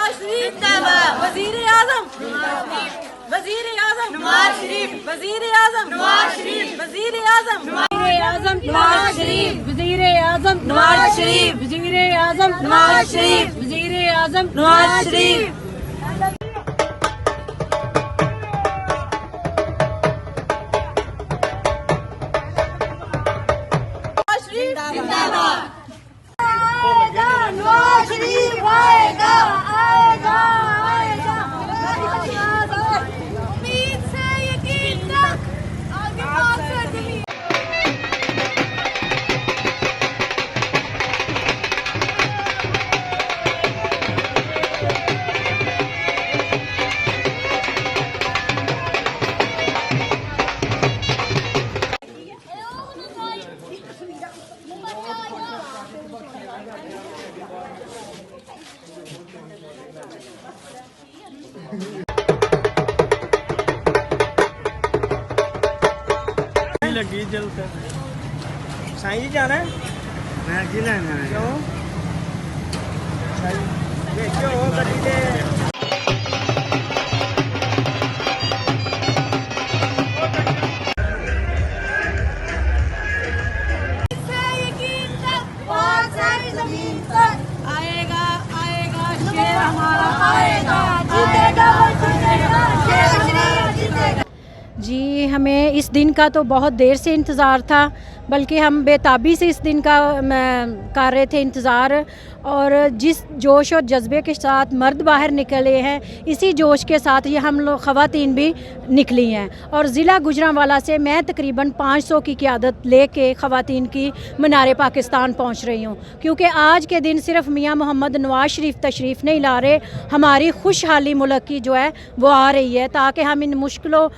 नवाज शरीफ जिंदाबाद, वजीर आजम वजीर आजम नवाज शरीफ, वजीर आजम नवाज शरीफ, वजीर आजम नवाज शरीफ, वजीर आजम नवाज शरीफ, वजीर आजम नवाज शरीफ, वजीर आजम नवाज शरीफ। जिंदाबाद, आएगा नवाज शरीफ, आएगा आएगा आएगा, उम्मीद से यकीन तक, आगे बात से जमीन। लगी जल कर साईं जी जाना है, मैं की लेना है क्यों देखो गड्डी दे आएगा आएगा शेर हमारा आएगा, जीतेगा जीतेगा, शेर हमारा जीतेगा। जी, हमें इस दिन का तो बहुत देर से इंतज़ार था, बल्कि हम बेताबी से इस दिन का कर रहे थे इंतज़ार। और जिस जोश और जज्बे के साथ मर्द बाहर निकले हैं, इसी जोश के साथ ये हम लोग ख़वातीन भी निकली हैं। और ज़िला गुजरांवाला से मैं तकरीबन 500 की क़ियादत लेके ख़वातीन की मीनार पाकिस्तान पहुँच रही हूँ, क्योंकि आज के दिन सिर्फ मियाँ मोहम्मद नवाज शरीफ तशरीफ़ नहीं ला रहे, हमारी खुशहाली मुल्क की जो है वो आ रही है, ताकि हम इन मुश्किलों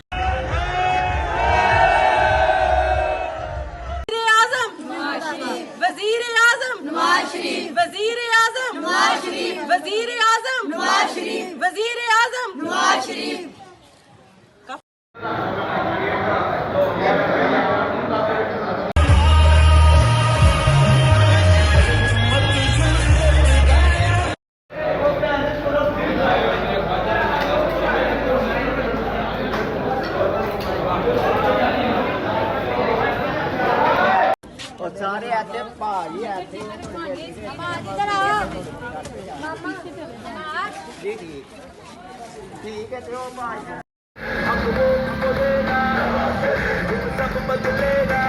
वजीर आजम नवाज शरीफ, वजीर आजम नवाज शरीफ, वजीर आजम नवाज शरीफ, वजीर आजम नवाज शरीफ। सारे ऐसे भाई ऐसे जी ठीक है तो भाई सब बदलेगा